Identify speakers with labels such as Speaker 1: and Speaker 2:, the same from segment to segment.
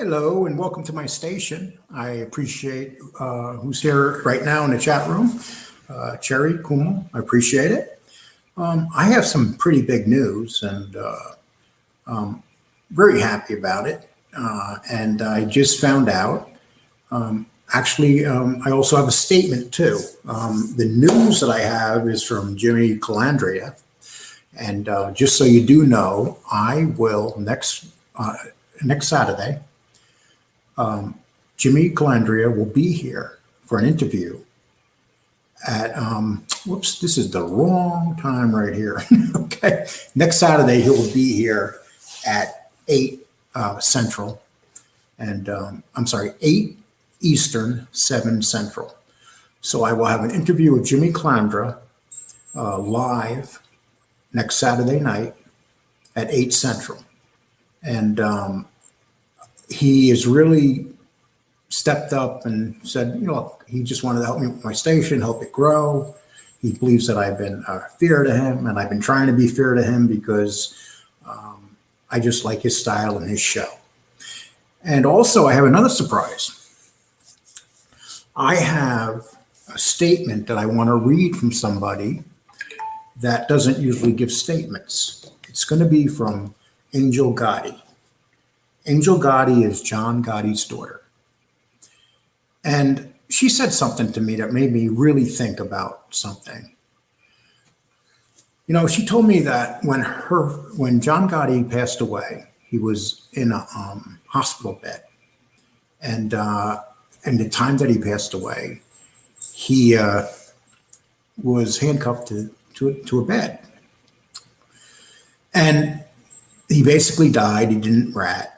Speaker 1: Hello and welcome to my station. I appreciate who's here right now in the chat room. Cherry, Kumo, I appreciate it. I have some pretty big news and very happy about it. And I just found out, I also have a statement too. The news that I have is from Jimmy Calandra. And just so you do know, I will next Saturday, Jimmy Calandra will be here for an interview at, whoops, this is the wrong time right here. Okay. Next Saturday, he will be here at 8 Central and, 8 Eastern, 7 Central. So I will have an interview with Jimmy Calandra live next Saturday night at 8 Central. And he has really stepped up and said, he just wanted to help me with my station, help it grow. He believes that I've been fair to him, and I've been trying to be fair to him because I just like his style and his show. And also, I have another surprise. I have a statement that I want to read from somebody that doesn't usually give statements. It's going to be from Angel Gotti. Angel Gotti is John Gotti's daughter. And she said something to me that made me really think about something. She told me that when John Gotti passed away, he was in a hospital bed. And the time that he passed away, he was handcuffed to a bed. And he basically died. He didn't rat.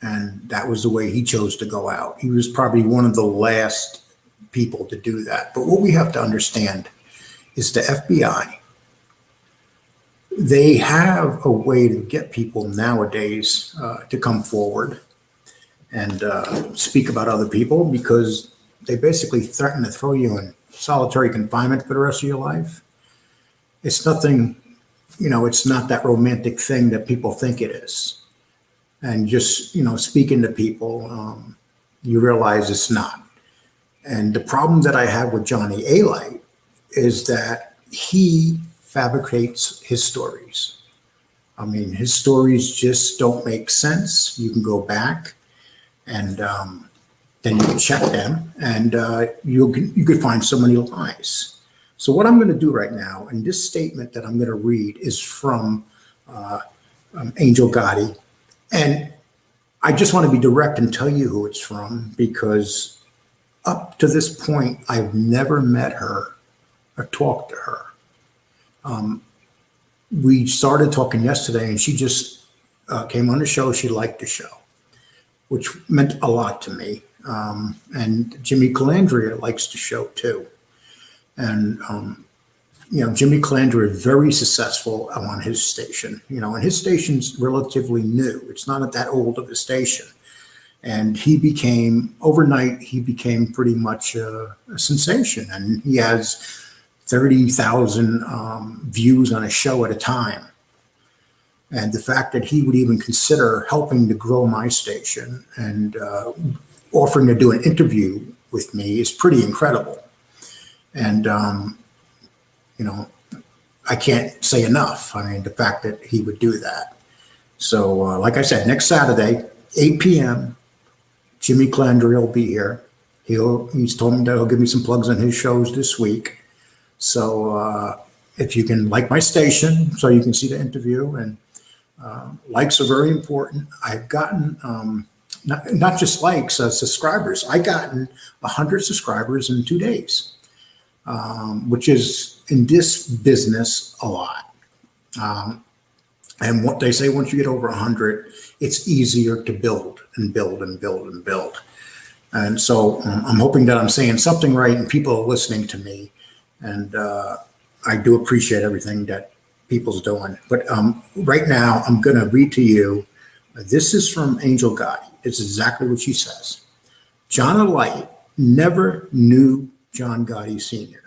Speaker 1: And that was the way he chose to go out. He was probably one of the last people to do that. But what we have to understand is the FBI, they have a way to get people nowadays to come forward and speak about other people, because they basically threaten to throw you in solitary confinement for the rest of your life. It's nothing, it's not that romantic thing that people think it is. And just, speaking to people, you realize it's not. And the problem that I have with Johnny Alite is that he fabricates his stories. I mean, his stories just don't make sense. You can go back and then you can check them, and you could find so many lies. So what I'm going to do right now, and this statement that I'm going to read is from Angel Gotti. And I just want to be direct and tell you who it's from, because up to this point, I've never met her or talked to her. We started talking yesterday, and she just came on the show. She liked the show, which meant a lot to me. And Jimmy Calandra likes the show too. And Jimmy Calandra is very successful on his station, and his station's relatively new. It's not that old of a station. And overnight, he became pretty much a sensation. And he has 30,000 views on a show at a time. And the fact that he would even consider helping to grow my station and offering to do an interview with me is pretty incredible. And, I can't say enough. I mean, the fact that he would do that. So, like I said, next Saturday, 8 p.m., Jimmy Calandra will be here. He's told me that he'll give me some plugs on his shows this week. So, if you can like my station, so you can see the interview, and likes are very important. I've gotten not just likes, subscribers. I gotten 100 subscribers in 2 days. Which is in this business a lot. And what they say, once you get over 100, it's easier to build and build and build and build. And so I'm hoping that I'm saying something right and people are listening to me. And I do appreciate everything that people's doing. But right now, I'm going to read to you. This is from Angel Gotti. It's exactly what she says. John Alite never knew John Gotti Sr.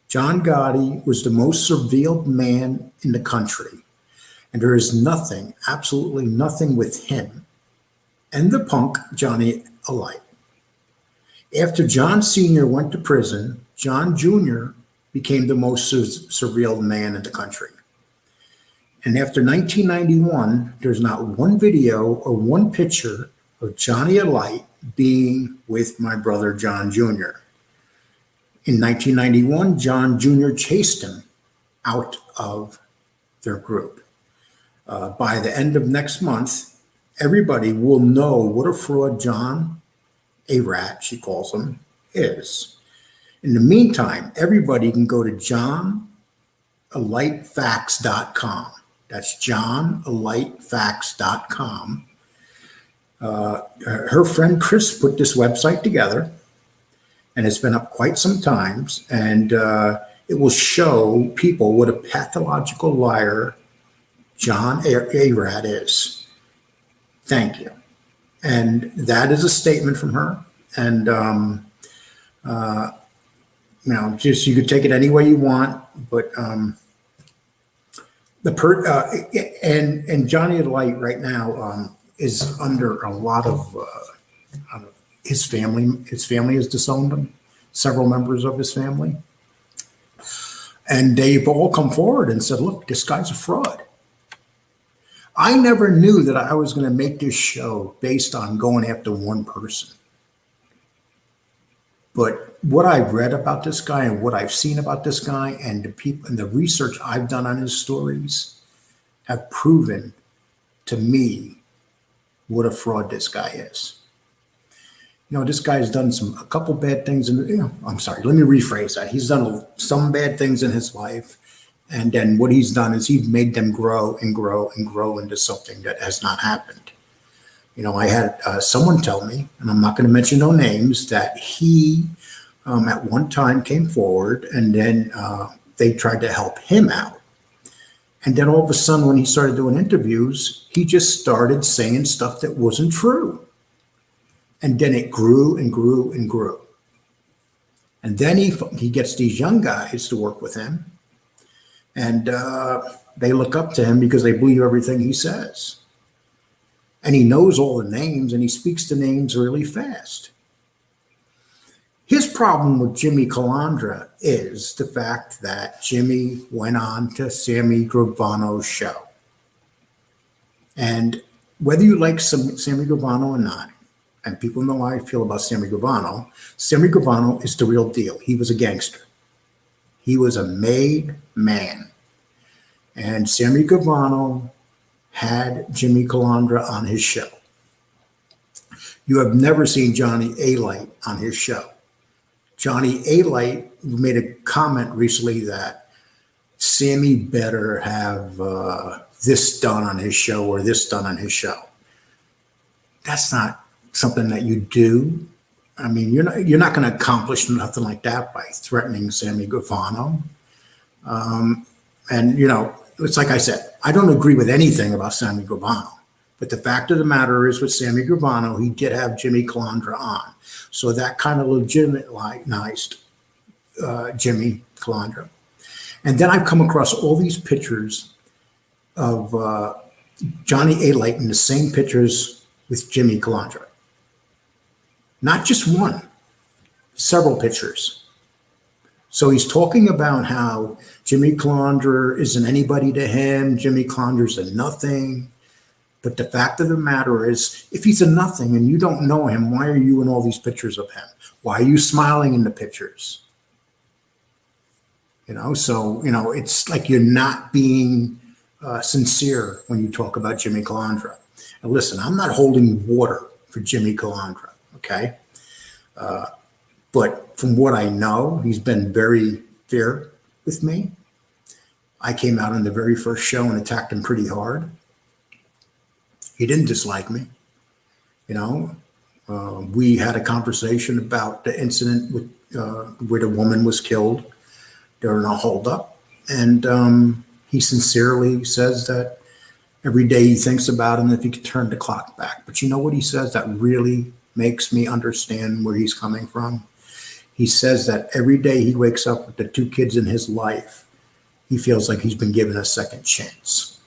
Speaker 1: John Gotti was the most surveilled man in the country, and there is nothing, absolutely nothing with him and the punk Johnny Alite. After John Sr. went to prison, John Jr. became the most surveilled man in the country. And after 1991, there's not one video or one picture of Johnny Alite being with my brother John Jr. In 1991, John Jr. chased him out of their group. By the end of next month, everybody will know what a fraud John, a rat, she calls him, is. In the meantime, everybody can go to johnalitefacts.com. That's johnalitefacts.com. Her friend Chris put this website together, and it's been up quite some times, and it will show people what a pathological liar John A-Rat is. Thank you. And that is a statement from her. And, just you could take it any way you want, but and Johnny Alite right now is under a lot of his family. His family has disowned him, several members of his family. And they've all come forward and said, look, this guy's a fraud. I never knew that I was going to make this show based on going after one person. But what I've read about this guy and what I've seen about this guy and the people and the research I've done on his stories have proven to me what a fraud this guy is. This guy's done a couple bad things. I'm sorry, let me rephrase that. He's done some bad things in his life. And then what he's done is he's made them grow and grow and grow into something that has not happened. I had someone tell me, and I'm not going to mention no names, that he at one time came forward and then they tried to help him out. And then all of a sudden, when he started doing interviews, he just started saying stuff that wasn't true. And then it grew and grew and grew. And then he gets these young guys to work with him. And they look up to him because they believe everything he says. And he knows all the names and he speaks the names really fast. His problem with Jimmy Calandra is the fact that Jimmy went on to Sammy Gravano's show. And whether you like Sammy Gravano or not, and people know how I feel about Sammy Gravano is the real deal. He was a gangster. He was a made man. And Sammy Gravano had Jimmy Calandra on his show. You have never seen Johnny Alite on his show. Johnny Alite made a comment recently that Sammy better have this done on his show or this done on his show. That's not something that you do. I mean, you're not going to accomplish nothing like that by threatening Sammy Gravano. It's like I said, I don't agree with anything about Sammy Gravano. But the fact of the matter is with Sammy Gravano, he did have Jimmy Calandra on. So that kind of legitimized Jimmy Calandra. And then I've come across all these pictures of Johnny Alite in the same pictures with Jimmy Calandra. Not just one, several pictures. So he's talking about how Jimmy Calandra isn't anybody to him. Jimmy Calandra's a nothing. But the fact of the matter is, if he's a nothing and you don't know him, why are you in all these pictures of him? Why are you smiling in the pictures? It's like you're not being sincere when you talk about Jimmy Calandra. And listen, I'm not holding water for Jimmy Calandra, okay? But from what I know, he's been very fair with me. I came out on the very first show and attacked him pretty hard. He didn't dislike me. We had a conversation about the incident with where the woman was killed during a holdup. And he sincerely says that every day he thinks about it and if he could turn the clock back. But you know what he says that really makes me understand where he's coming from? He says that every day he wakes up with the two kids in his life, he feels like he's been given a second chance.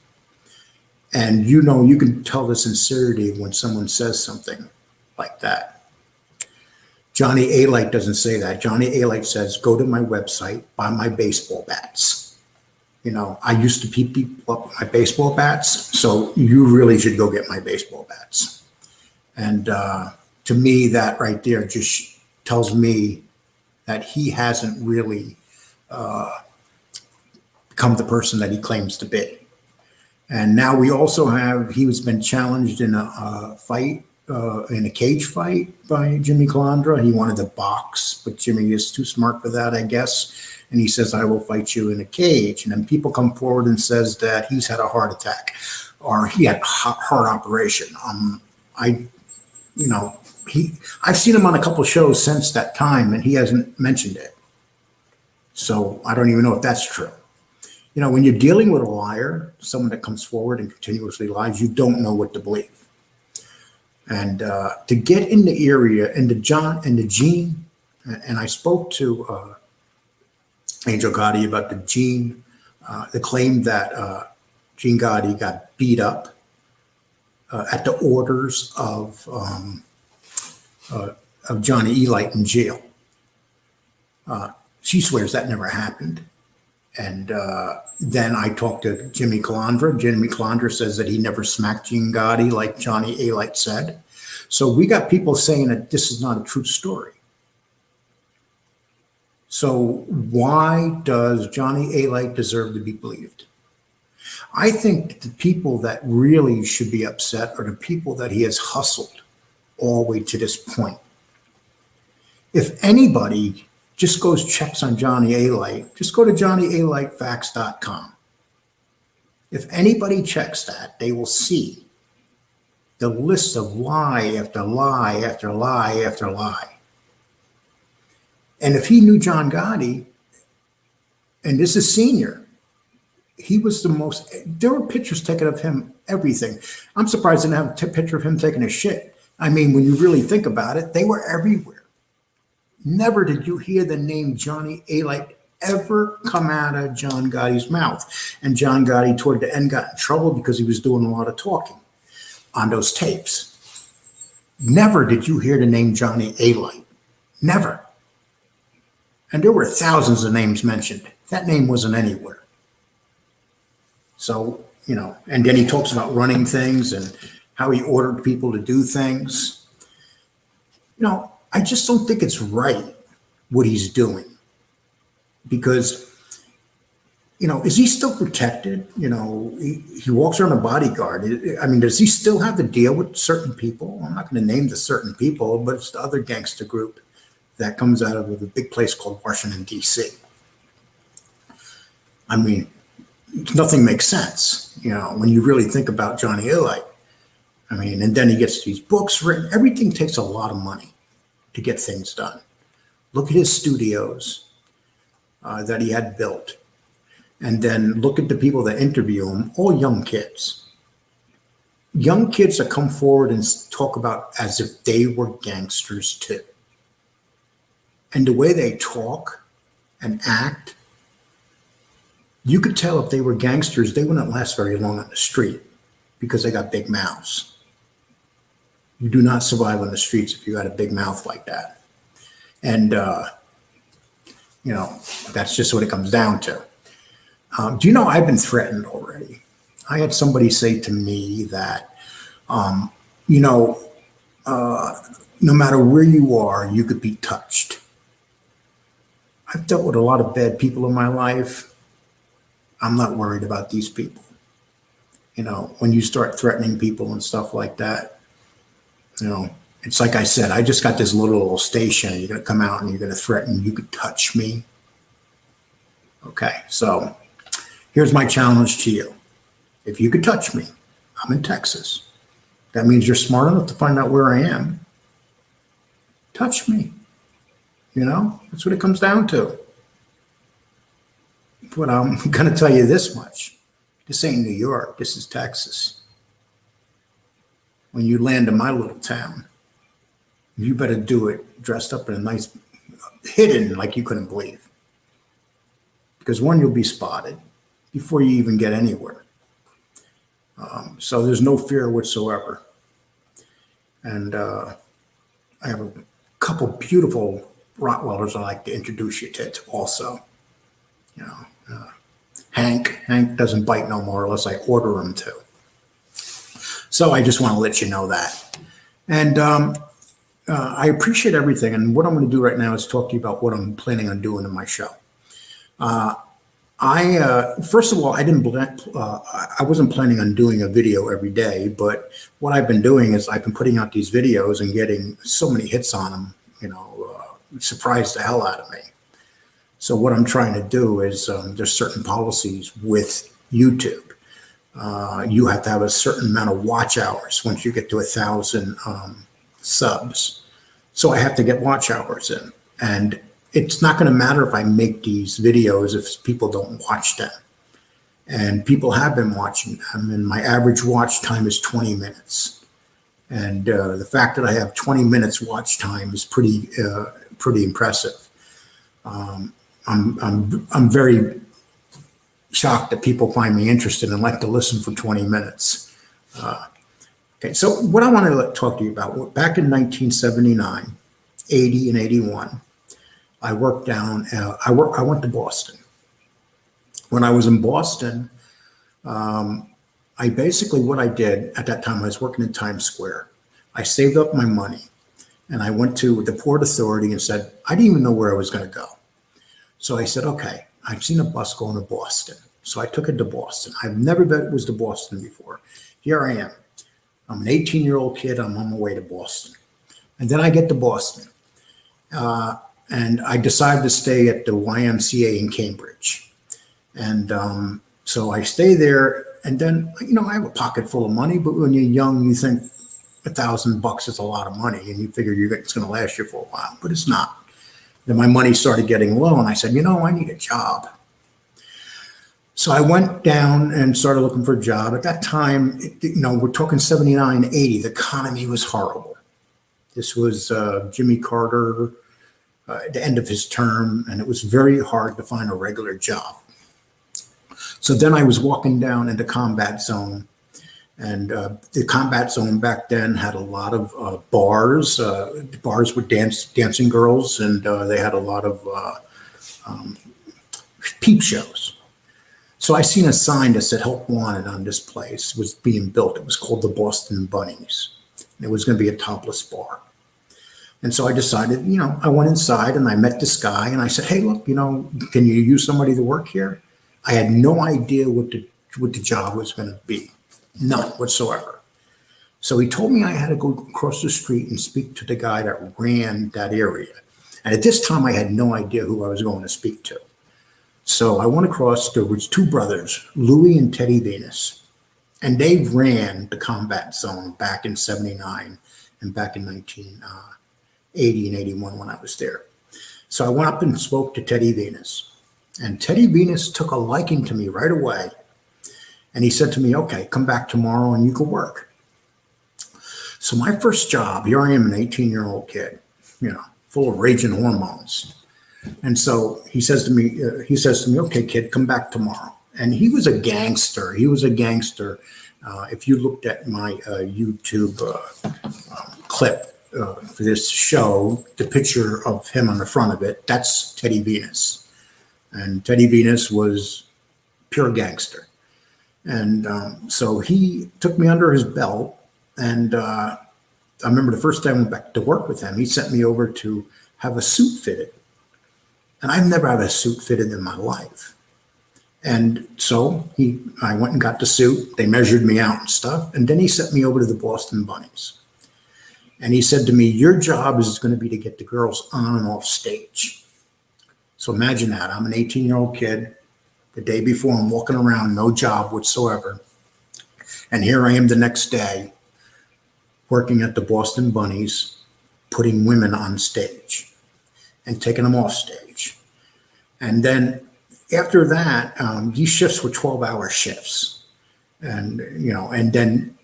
Speaker 1: And you can tell the sincerity when someone says something like that. Johnny Alite doesn't say that. Johnny Alite says, go to my website, buy my baseball bats. I used to beat people up with my baseball bats, so you really should go get my baseball bats. And to me, that right there just tells me that he hasn't really become the person that he claims to be. And now we also he's been challenged in a fight, in a cage fight by Jimmy Calandra. He wanted to box, but Jimmy is too smart for that, I guess. And he says, I will fight you in a cage. And then people come forward and says that he's had a heart attack or he had a heart operation. I've seen him on a couple of shows since that time and he hasn't mentioned it. So I don't even know if that's true. When you're dealing with a liar, someone that comes forward and continuously lies, you don't know what to believe. And to get in the area, into Gene, and I spoke to Angel Gotti about the claim that Gene Gotti got beat up at the orders of Johnny Alite in jail. She swears that never happened. And then I talked to Jimmy Calandra. Jimmy Calandra says that he never smacked Gene Gotti like Johnny Alite said. So we got people saying that this is not a true story. So why does Johnny Alite deserve to be believed? I think the people that really should be upset are the people that he has hustled all the way to this point. If anybody just goes checks on Johnny Alite, just go to johnnyalitefacts.com. If anybody checks that, they will see the list of lie after lie after lie after lie. And if he knew John Gotti, and this is senior, he was there were pictures taken of him, everything. I'm surprised they didn't have a picture of him taking a shit. I mean, when you really think about it, they were everywhere. Never did you hear the name Johnny Alite ever come out of John Gotti's mouth. And John Gotti, toward the end, got in trouble because he was doing a lot of talking on those tapes. Never did you hear the name Johnny Alite. Never. And there were thousands of names mentioned. That name wasn't anywhere. So, and then he talks about running things and how he ordered people to do things. I just don't think it's right what he's doing because, is he still protected? He walks around a bodyguard. I mean, does he still have to deal with certain people? I'm not going to name the certain people, but it's the other gangster group that comes out of a big place called Washington, D.C. I mean, nothing makes sense, when you really think about Johnny Alite. I mean, and then he gets these books written. Everything takes a lot of money to get things done. Look at his studios that he had built. And then look at the people that interview him, all young kids. Young kids that come forward and talk about as if they were gangsters too. And the way they talk and act, you could tell if they were gangsters, they wouldn't last very long on the street because they got big mouths. You do not survive on the streets if you got a big mouth like that. And, that's just what it comes down to. Do you know I've been threatened already? I had somebody say to me that, no matter where you are, you could be touched. I've dealt with a lot of bad people in my life. I'm not worried about these people. When you start threatening people and stuff like that, it's like I said, I just got this little station. You're going to come out and you're going to threaten, you could touch me. Okay, so here's my challenge to you. If you could touch me, I'm in Texas. That means you're smart enough to find out where I am. Touch me. That's what it comes down to. But I'm going to tell you this much. This ain't New York. This is Texas. When you land in my little town, you better do it dressed up in a nice, hidden like you couldn't believe. Because one, you'll be spotted before you even get anywhere. So there's no fear whatsoever. And I have a couple beautiful Rottweilers I'd like to introduce you to also. You know, Hank doesn't bite no more unless I order him to. So I just want to let you know that. And I appreciate everything. And what I'm going to do right now is talk to you about what I'm planning on doing in my show. First of all, I wasn't planning on doing a video every day, but what I've been doing is I've been putting out these videos and getting so many hits on them, surprised the hell out of me. So what I'm trying to do is there's certain policies with YouTube. You have to have a certain amount of watch hours once you get to 1,000 subs. So I have to get watch hours in, and it's not going to matter if I make these videos if people don't watch them. And people have been watching them, and my average watch time is 20 minutes. And the fact that I have 20 minutes watch time is pretty impressive. I'm very shocked that people find me interested and like to listen for 20 minutes. Okay, so what I want to talk to you about, back in 1979, 80, and 81, I went to Boston. When I was in Boston, what I did at that time, I was working in Times Square. I saved up my money and I went to the Port Authority and said, I didn't even know where I was going to go. So I said, okay, I've seen a bus going to Boston. So I took it to Boston. I've never been to Boston before. Here I am. I'm an 18-year-old kid. I'm on my way to Boston. And then I get to Boston. And I decided to stay at the YMCA in Cambridge. And so I stay there. And then, I have a pocket full of money. But when you're young, you think $1,000 is a lot of money. And you figure it's going to last you for a while. But it's not. Then my money started getting low. And I said, I need a job. So I went down and started looking for a job. At that time, we're talking 79, 80. The economy was horrible. This was Jimmy Carter, at the end of his term, and it was very hard to find a regular job. So then I was walking down into Combat Zone, and the Combat Zone back then had a lot of bars. The bars with dancing girls, and they had a lot of peep shows. So I seen a sign that said "Help Wanted" on this place. It was being built. It was called the Boston Bunnies. And it was going to be a topless bar. And so I decided, I went inside and I met this guy and I said, hey, look, can you use somebody to work here? I had no idea what the job was going to be. None whatsoever. So he told me I had to go across the street and speak to the guy that ran that area. And at this time, I had no idea who I was going to speak to. So I went across. There was two brothers, Louie and Teddy Venus. And they ran the Combat Zone back in 79 and back in 1980 and 81 when I was there. So I went up and spoke to Teddy Venus. And Teddy Venus took a liking to me right away. And he said to me, okay, come back tomorrow and you can work. So my first job, here I am, an 18-year-old kid, full of raging hormones. And so he says to me, okay, kid, come back tomorrow. And he was a gangster. If you looked at my YouTube clip for this show, the picture of him on the front of it, that's Teddy Venus. And Teddy Venus was pure gangster. And so he took me under his belt. And I remember the first time I went back to work with him, he sent me over to have a suit fitted. And I've never had a suit fitted in my life. And so I went and got the suit. They measured me out and stuff. And then he sent me over to the Boston Bunnies. And he said to me, your job is going to be to get the girls on and off stage. So imagine that. I'm an 18-year-old kid. The day before, I'm walking around, no job whatsoever. And here I am the next day working at the Boston Bunnies, putting women on stage and taking them off stage. And then after that, these shifts were 12-hour shifts. And, and then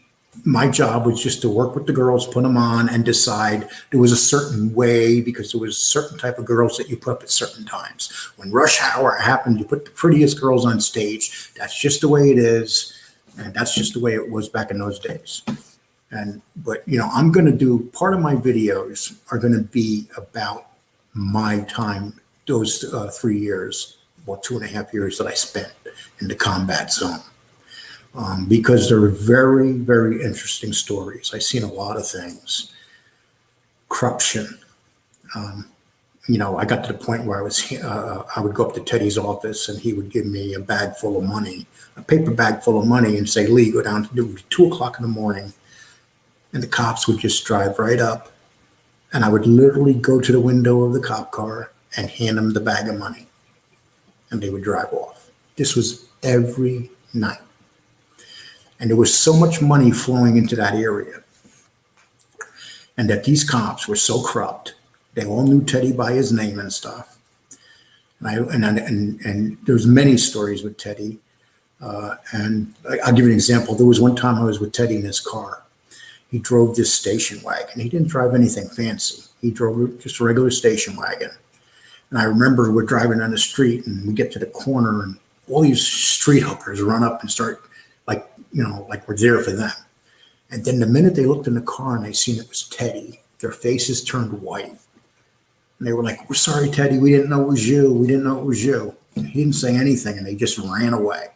Speaker 1: my job was just to work with the girls, put them on, and decide there was a certain way, because there was a certain type of girls that you put up at certain times. When rush hour happened, you put the prettiest girls on stage. That's just the way it is. And that's just the way it was back in those days. But I'm going to do, part of my videos are going to be about my time, those 3 years, or 2.5 years that I spent in the combat zone. Because they're very, very interesting stories. I've seen a lot of things. Corruption. I got to the point where I would go up to Teddy's office and he would give me a bag full of money, a paper bag full of money, and say, Lee, go down to 2 o'clock in the morning. And the cops would just drive right up. And I would literally go to the window of the cop car and hand them the bag of money. And they would drive off. This was every night. And there was so much money flowing into that area. And that these cops were so corrupt. They all knew Teddy by his name and stuff. And there's many stories with Teddy. And I'll give you an example. There was one time I was with Teddy in his car. He drove this station wagon. He didn't drive anything fancy. He drove just a regular station wagon. And I remember we're driving down the street and we get to the corner and all these street hookers run up and start like we're there for them. And then the minute they looked in the car and they seen it was Teddy, their faces turned white. And they were like, we're sorry, Teddy. We didn't know it was you. We didn't know it was you. And he didn't say anything and they just ran away.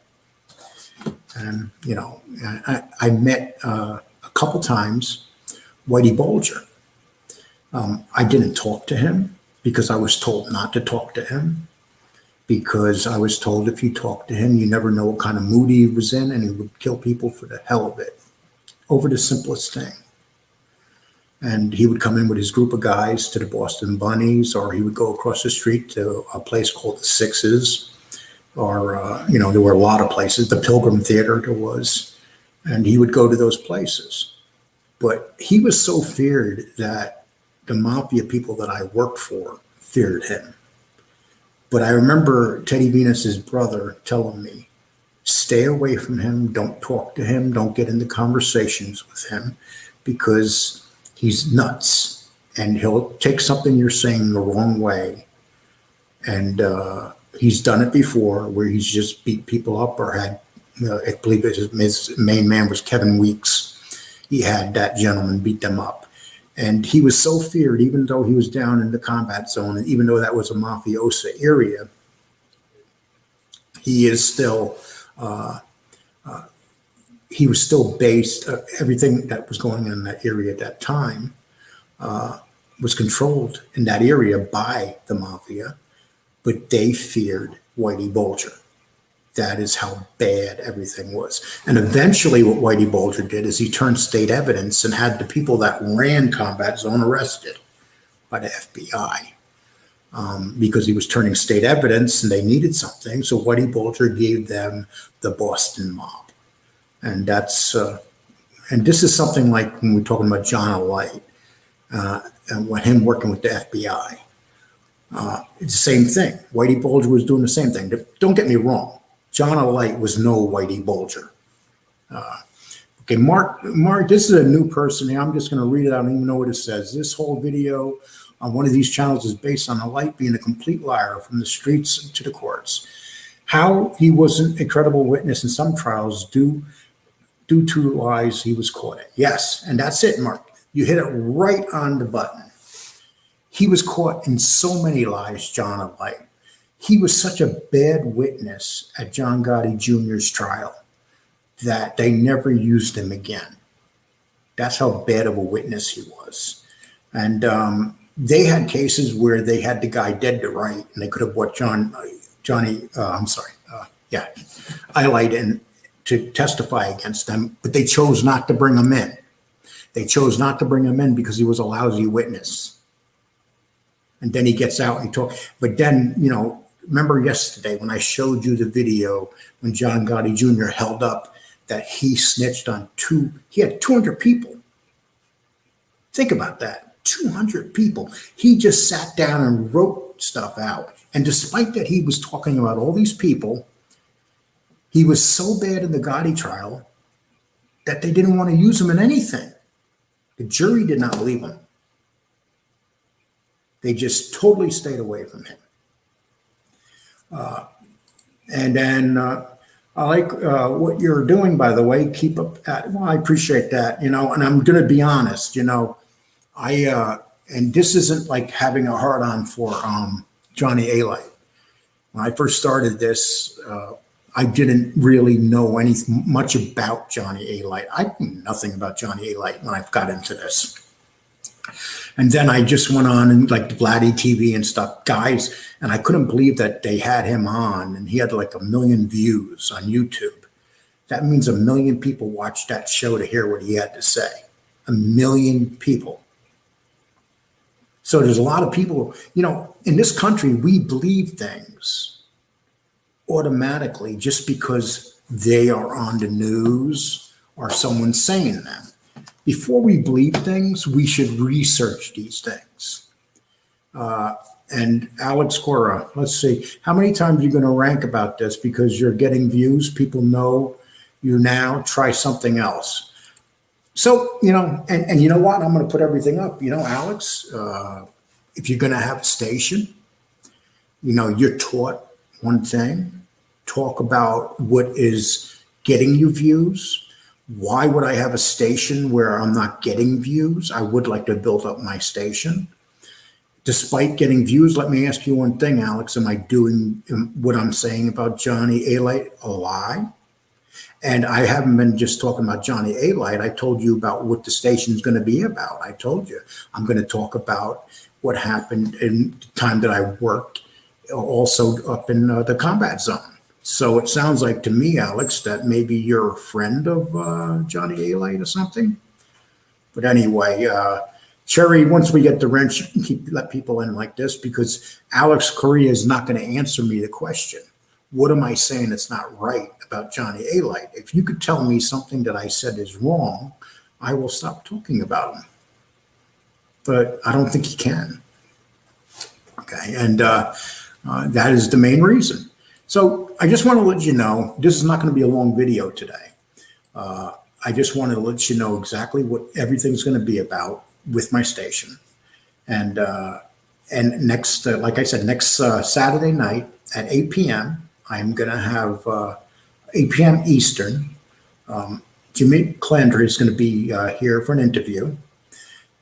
Speaker 1: And, I met a couple times Whitey Bulger. I didn't talk to him because I was told not to talk to him, because I was told if you talk to him, you never know what kind of mood he was in, and he would kill people for the hell of it over the simplest thing. And he would come in with his group of guys to the Boston Bunnies, or he would go across the street to a place called the Sixes, or, there were a lot of places, the Pilgrim Theater there was, and he would go to those places. But he was so feared that the mafia people that I worked for feared him. But I remember Teddy Venus's brother telling me, stay away from him, don't talk to him, don't get into conversations with him, because he's nuts and he'll take something you're saying the wrong way. And he's done it before where he's just beat people up or had, I believe his main man was Kevin Weeks. He had that gentleman beat them up. And he was so feared, even though he was down in the combat zone, and even though that was a mafiosa area, he is still, he was still based, everything that was going on in that area at that time was controlled in that area by the mafia, but they feared Whitey Bulger. That is how bad everything was. And eventually what Whitey Bulger did is he turned state evidence and had the people that ran Combat Zone arrested by the FBI because he was turning state evidence and they needed something. So Whitey Bulger gave them the Boston mob. And that's, and this is something like when we're talking about John Alite and when him working with the FBI. It's the same thing. Whitey Bulger was doing the same thing. Don't get me wrong. John Alite was no Whitey Bulger. Okay, Mark, this is a new person here. I'm just going to read it. I don't even know what it says. This whole video on one of these channels is based on Alite being a complete liar from the streets to the courts. How he wasn't a credible witness in some trials due to lies he was caught in. Yes, and that's it, Mark. You hit it right on the button. He was caught in so many lies, John Alite. He was such a bad witness at John Gotti Jr.'s trial that they never used him again. That's how bad of a witness he was. And they had cases where they had the guy dead to right, and they could have brought Johnny Alite in to testify against them, but they chose not to bring him in. They chose not to bring him in because he was a lousy witness. And then he gets out and he talks. But then, remember yesterday when I showed you the video when John Gotti Jr. held up that he snitched on he had 200 people. Think about that, 200 people. He just sat down and wrote stuff out. And despite that he was talking about all these people, he was so bad in the Gotti trial that they didn't want to use him in anything. The jury did not believe him. They just totally stayed away from him. And then I like what you're doing, by the way. Keep up at, well, I appreciate that, and I'm going to be honest, and this isn't like having a hard on for Johnny Alite. When I first started this, I didn't really know much about Johnny Alite. I knew nothing about Johnny Alite when I got into this. And then I just went on and like Vladdy TV and stuff, guys, and I couldn't believe that they had him on and he had like 1 million views on YouTube. That means 1 million people watched that show to hear what he had to say. 1 million people. So there's a lot of people, in this country, we believe things automatically just because they are on the news or someone's saying them. Before we believe things, we should research these things. And Alex Cora, let's see, how many times are you going to rank about this because you're getting views? People know you now. Try something else. So, and you know what? I'm going to put everything up. Alex, if you're going to have a station, you're taught one thing, talk about what is getting you views. Why would I have a station where I'm not getting views? I would like to build up my station. Despite getting views, let me ask you one thing, Alex. Am I doing what I'm saying about Johnny Alite a lie? And I haven't been just talking about Johnny Alite. I told you about what the station is going to be about. I told you I'm going to talk about what happened in the time that I worked also up in the combat zone. So it sounds like to me, Alex, that maybe you're a friend of Johnny Alite or something. But anyway, Cherry, once we get the wrench, you can let people in like this because Alex Correa is not going to answer me the question. What am I saying that's not right about Johnny Alite? If you could tell me something that I said is wrong, I will stop talking about him. But I don't think he can. Okay, and that is the main reason. So I just want to let you know, this is not going to be a long video today. I just wanted to let you know exactly what everything's going to be about with my station. And next, like I said, next Saturday night at 8 p.m., I'm going to have 8 p.m. Eastern. Jimmy Calandra is going to be here for an interview.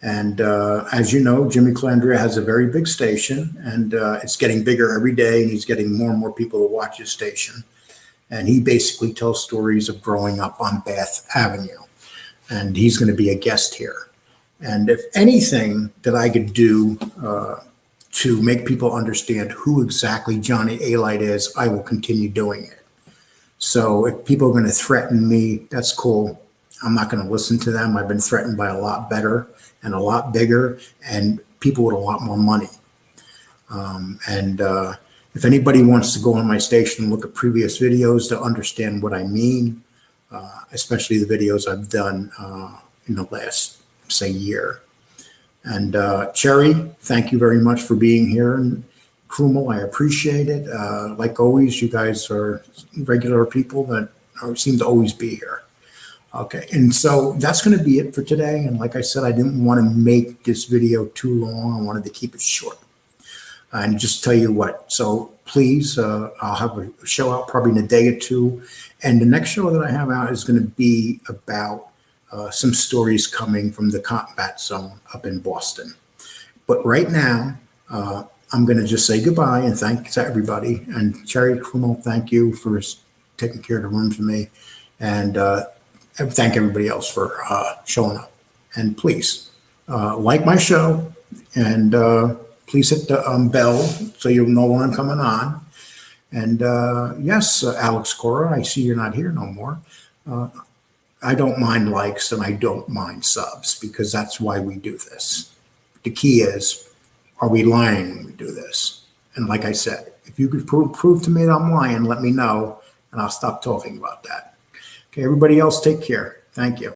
Speaker 1: And as you know, Jimmy Calandra has a very big station, and it's getting bigger every day, and he's getting more and more people to watch his station. And he basically tells stories of growing up on Bath Avenue. And he's going to be a guest here. And if anything that I could do to make people understand who exactly Johnny Alite is, I will continue doing it. So if people are going to threaten me, that's cool. I'm not going to listen to them. I've been threatened by a lot better and a lot bigger and people with a lot more money. If anybody wants to go on my station and look at previous videos to understand what I mean, especially the videos I've done in the last, say, year. And Cherry, thank you very much for being here. And Krumel, I appreciate it. Like always, you guys are regular people that seem to always be here. Okay, and so that's going to be it for today. And like I said, I didn't want to make this video too long. I wanted to keep it short. And just tell you what, so please, I'll have a show out probably in a day or two. And the next show that I have out is going to be about some stories coming from the combat zone up in Boston. But right now, I'm going to just say goodbye and thanks to everybody. And Cherry Krumel, thank you for taking care of the room for me. And thank everybody else for showing up. And please like my show and please hit the bell so you'll know when I'm coming on. And yes, Alex Cora, I see you're not here no more. I don't mind likes and I don't mind subs because that's why we do this. The key is, are we lying when we do this? And like I said, if you could prove to me that I'm lying, let me know and I'll stop talking about that. Okay, everybody else, take care. Thank you.